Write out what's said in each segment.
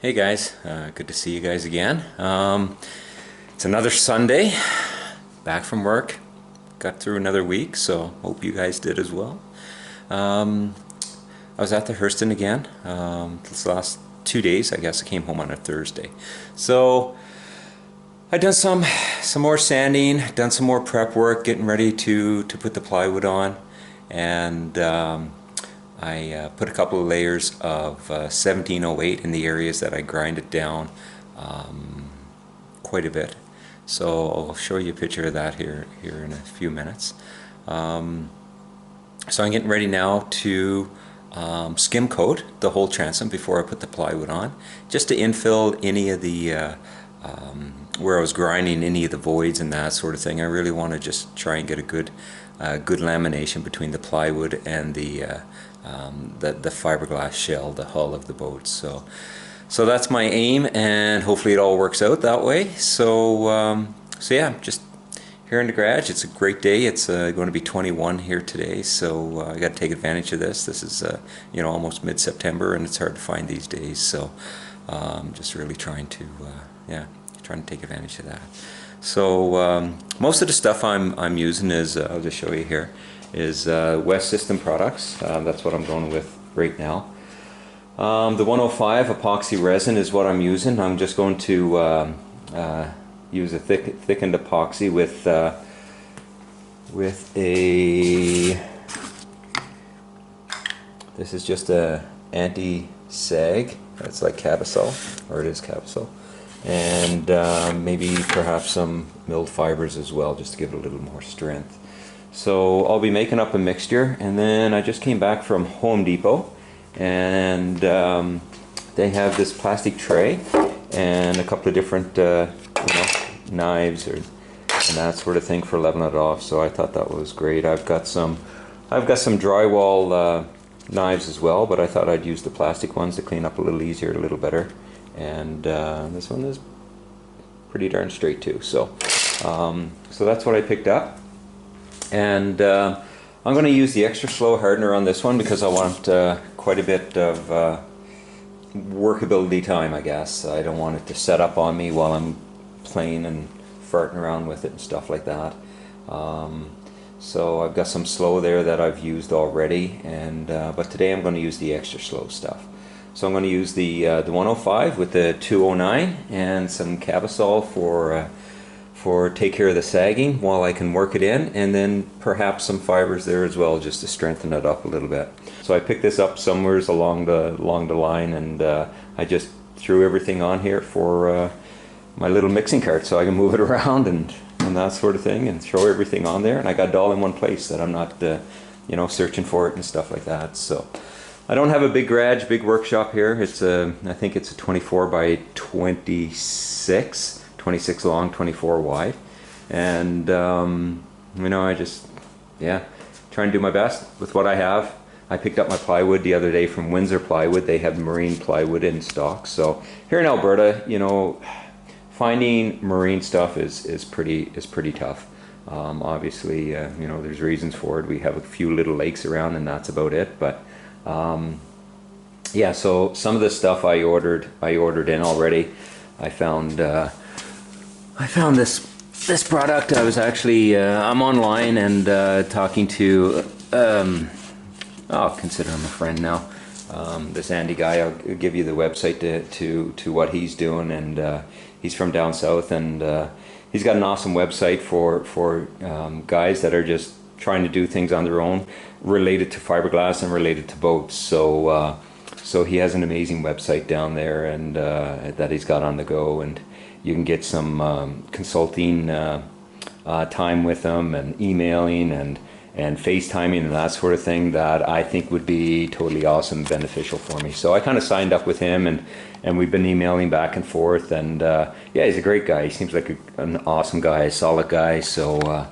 Hey guys, good to see you guys again. It's another Sunday, back from work, got through another week, so hope you guys did as well. I was at the Hourston again this last 2 days. I guess I came home on a Thursday. So I done some more sanding, done some more prep work, getting ready to put the plywood on, and I put a couple of layers of 1708 in the areas that I grinded down quite a bit. So I'll show you a picture of that here in a few minutes. So I'm getting ready now to skim coat the whole transom before I put the plywood on, just to infill any of the where I was grinding, any of the voids and that sort of thing. I really want to just try and get a good lamination between the plywood and the fiberglass shell, the hull of the boat. So that's my aim, and hopefully it all works out that way. So yeah, just here in the garage. It's a great day. It's going to be 21 here today, so I got to take advantage of this. This is almost mid-September, and it's hard to find these days. So just really trying to take advantage of that. So most of the stuff I'm using is I'll just show you here is West System products. That's what I'm going with right now. The 105 epoxy resin is what I'm using. I'm just going to use a thickened epoxy with a, this is just a anti-sag. That's like Cabasol, or it is Cabasol, and maybe perhaps some milled fibers as well, just to give it a little more strength. So I'll be making up a mixture, and then I just came back from Home Depot, and they have this plastic tray and a couple of different knives and that sort of thing for leveling it off. So I thought that was great. I've got some drywall knives as well, but I thought I'd use the plastic ones to clean up a little easier, a little better. And this one is pretty darn straight too. So so that's what I picked up. And I'm going to use the extra slow hardener on this one because I want quite a bit of workability time, I guess. I don't want it to set up on me while I'm playing and farting around with it and stuff like that. So I've got some slow there that I've used already, and but today I'm going to use the extra slow stuff. So I'm going to use the 105 with the 209 and some Cabasol for take care of the sagging while I can work it in, and then perhaps some fibers there as well, just to strengthen it up a little bit. So I picked this up somewhere along the line, and I just threw everything on here for my little mixing cart, so I can move it around and that sort of thing, and throw everything on there, and I got it all in one place, that I'm not searching for it and stuff like that. So I don't have a big garage, big workshop here. It's I think it's a 24 by 26. 26 long, 24 wide, and I just try and do my best with what I have. I picked up my plywood the other day from Windsor Plywood. They have marine plywood in stock. So here in Alberta, finding marine stuff is pretty tough. Obviously, there's reasons for it. We have a few little lakes around, and that's about it. But yeah, so some of this stuff I ordered in already. I found this product. I was actually I'm online and talking to I'll consider him a friend now. This Andy guy. I'll give you the website to what he's doing, and he's from down south, and he's got an awesome website for guys that are just trying to do things on their own related to fiberglass and related to boats. So so he has an amazing website down there, and that he's got on the go, and you can get some consulting time with them, and emailing and FaceTiming and that sort of thing that I think would be totally awesome and beneficial for me. So I kind of signed up with him, and we've been emailing back and forth, and yeah, he's a great guy. He seems like an awesome guy, a solid guy. So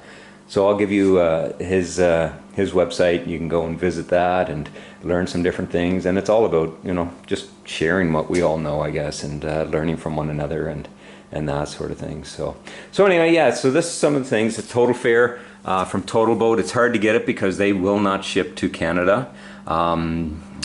so I'll give you his website. You can go and visit that and learn some different things, and it's all about just sharing what we all know, I guess, and learning from one another and that sort of thing. So anyway, yeah, so this is some of the things. The Total Fair from Total Boat. It's hard to get it because they will not ship to Canada.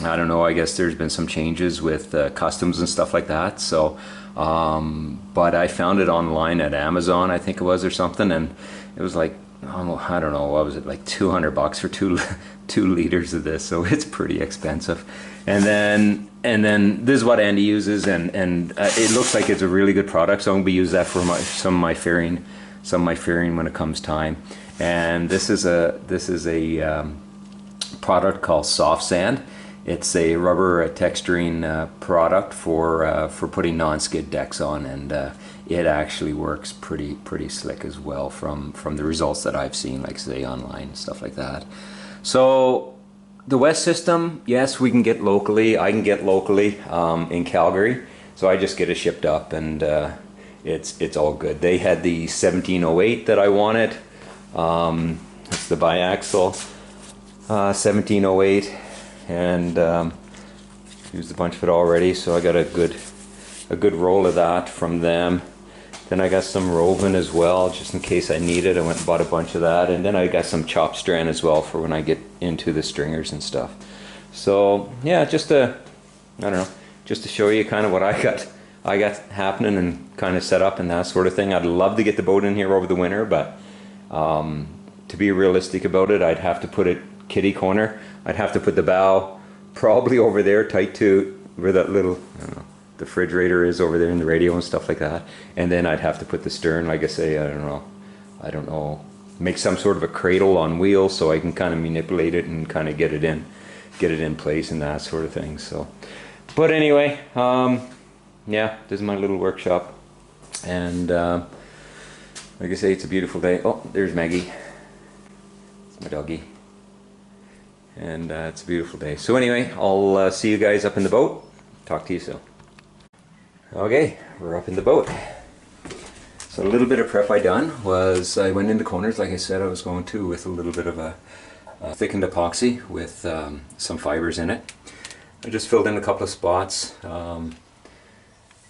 I don't know, I guess there's been some changes with customs and stuff like that. So, but I found it online at Amazon, I think it was, or something, and it was like, I don't know, what was it, like $200 for 2 liters of this, so it's pretty expensive. And then this is what Andy uses, and it looks like it's a really good product, so I'm gonna be using that for some of my fairing when it comes time. And this is a product called Soft Sand. It's a rubber texturing product for putting non-skid decks on, and it actually works pretty slick as well from the results that I've seen, like say online and stuff like that. So the West system, yes, we can get locally. I can get locally in Calgary, so I just get it shipped up, and it's all good. They had the 1708 that I wanted. It's the biaxial 1708, and used a bunch of it already, so I got a good roll of that from them. Then I got some Roven as well, just in case I need it. I went and bought a bunch of that, and then I got some chop strand as well for when I get into the stringers and stuff. So yeah, just to, I don't know, just to show you kind of what I got happening and kind of set up and that sort of thing. I'd love to get the boat in here over the winter, but to be realistic about it, I'd have to put it kitty corner. I'd have to put the bow probably over there, tight to where that little, I don't know, the refrigerator is over there in the radio and stuff like that. And then I'd have to put the stern, like I say, I don't know, make some sort of a cradle on wheels so I can kind of manipulate it and kind of get it in place and that sort of thing. So, but anyway, yeah, this is my little workshop, and like I say, it's a beautiful day. Oh, there's Maggie. It's my doggy. And it's a beautiful day. So anyway, I'll see you guys up in the boat. Talk to you soon. Okay, we're up in the boat. So a little bit of prep I done was I went into corners like I said I was going to, with a little bit of a thickened epoxy with some fibers in it. I just filled in a couple of spots all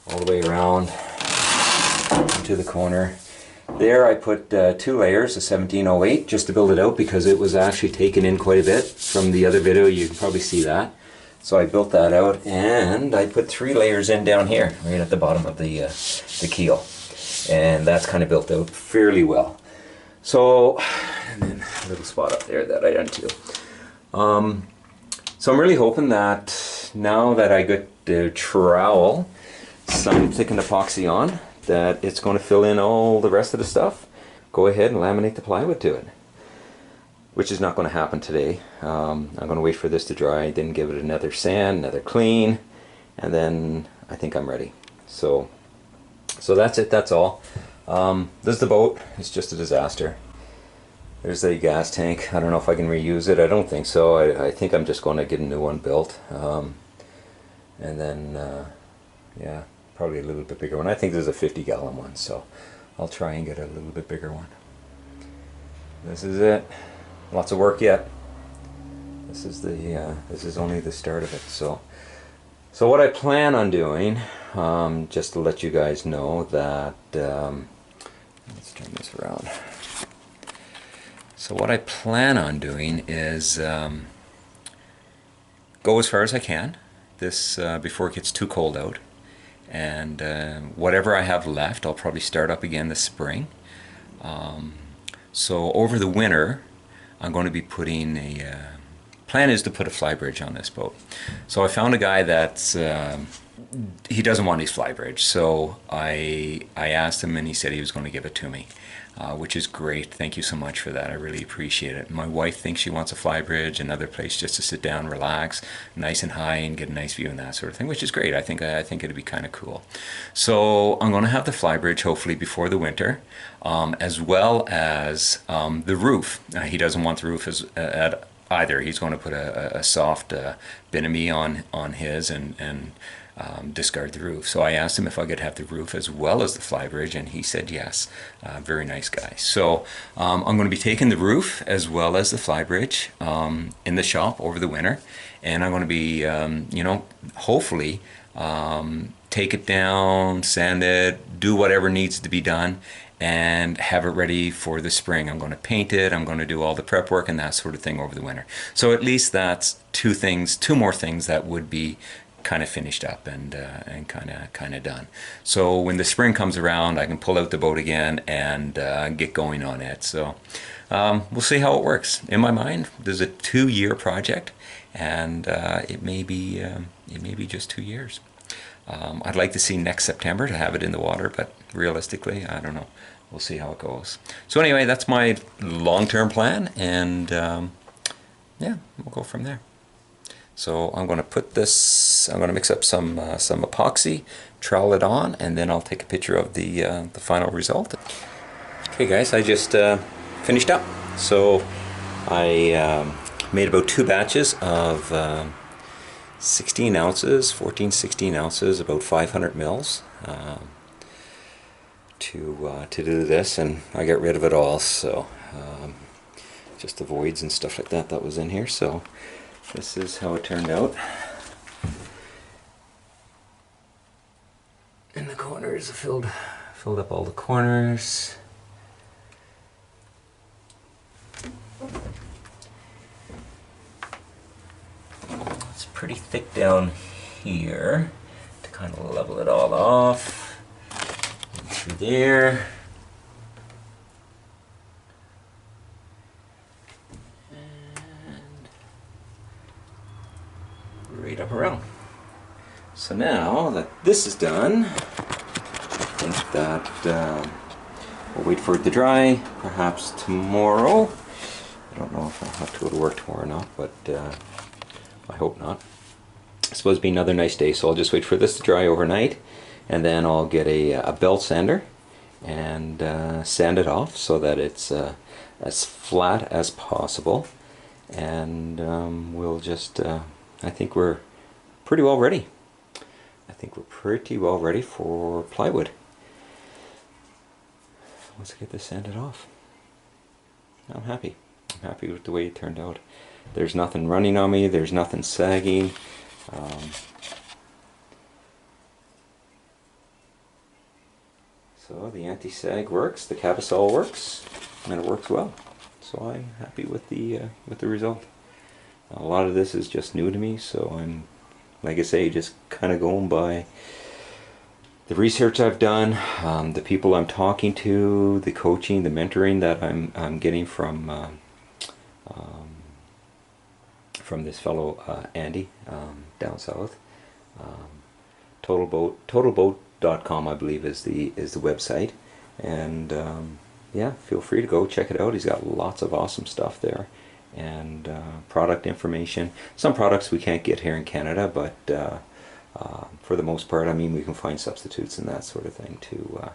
the way around into the corner. There I put 2 layers of 1708 just to build it out, because it was actually taken in quite a bit from the other video. You can probably see that. So I built that out, and I put 3 layers in down here, right at the bottom of the keel. And that's kind of built out fairly well. So, and then a little spot up there that I done too. So I'm really hoping that now that I got the trowel, some thickened epoxy on, that it's going to fill in all the rest of the stuff. Go ahead and laminate the plywood to it, which is not going to happen today. I'm going to wait for this to dry, then give it another sand, another clean, and then I think I'm ready. So that's it, that's all. This is the boat. It's just a disaster. There's a gas tank. I don't know if I can reuse it. I don't think so. I think I'm just going to get a new one built. And then, yeah, probably a little bit bigger one. I think there's a 50-gallon one, so I'll try and get a little bit bigger one. This is it. Lots of work yet. This is only the start of it. So what I plan on doing, just to let you guys know that, let's turn this around. So what I plan on doing is go as far as I can this before it gets too cold out. And whatever I have left, I'll probably start up again this spring. So over the winter, I'm going to be putting plan is to put a flybridge on this boat. So I found a guy that's, he doesn't want his flybridge. So I asked him, and he said he was going to give it to me. Which is great. Thank you so much for that. I really appreciate it. My wife thinks she wants a flybridge, another place just to sit down, relax, nice and high, and get a nice view and that sort of thing, which is great. I think it'd be kind of cool. So I'm going to have the flybridge hopefully before the winter, as well as the roof. He doesn't want the roof either. He's going to put a soft bitumen on his and discard the roof. So I asked him if I could have the roof as well as the flybridge, and he said yes. Very nice guy. So I'm going to be taking the roof as well as the flybridge in the shop over the winter, and I'm going to be, you know, hopefully take it down, sand it, do whatever needs to be done, and have it ready for the spring. I'm going to paint it, I'm going to do all the prep work and that sort of thing over the winter. So at least that's two more things that would be kind of finished up and kind of done. So when the spring comes around, I can pull out the boat again and get going on it. So we'll see how it works. In my mind, there's a 2-year project, and it may be just 2 years. I'd like to see next September to have it in the water, but realistically, I don't know. We'll see how it goes. So anyway, that's my long-term plan, and yeah, we'll go from there. So I'm going to put this, I'm going to mix up some epoxy, trowel it on, and then I'll take a picture of the final result. Okay guys, I just finished up. So I made about 2 batches of 16 ounces, 14, 16 ounces, about 500 mils to do this, and I got rid of it all, so just the voids and stuff like that was in here. So this is how it turned out. And the corners filled up all the corners. It's pretty thick down here to kind of level it all off. And through there. And right up around. So now that this is done, I think that we'll wait for it to dry, perhaps tomorrow. I don't know if I'll have to go to work tomorrow or not, but I hope not. It's supposed to be another nice day, so I'll just wait for this to dry overnight, and then I'll get a belt sander and sand it off so that it's as flat as possible. And we'll just, I think we're pretty well ready. I think we're pretty well ready for plywood. Once I get this sanded off, I'm happy. I'm happy with the way it turned out. There's nothing running on me, there's nothing sagging. So the anti-sag works, the Cabasol works, and it works well. So I'm happy with the result. A lot of this is just new to me, so I'm, like I say, just kind of going by the research I've done, the people I'm talking to, the coaching, the mentoring that I'm getting from this fellow Andy down south. Totalboat.com, I believe, is the website, and yeah, feel free to go check it out. He's got lots of awesome stuff there, and product information. Some products we can't get here in Canada, but for the most part, I mean, we can find substitutes and that sort of thing to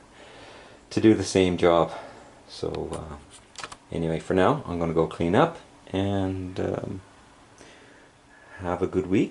do the same job. So anyway, for now, I'm going to go clean up and have a good week.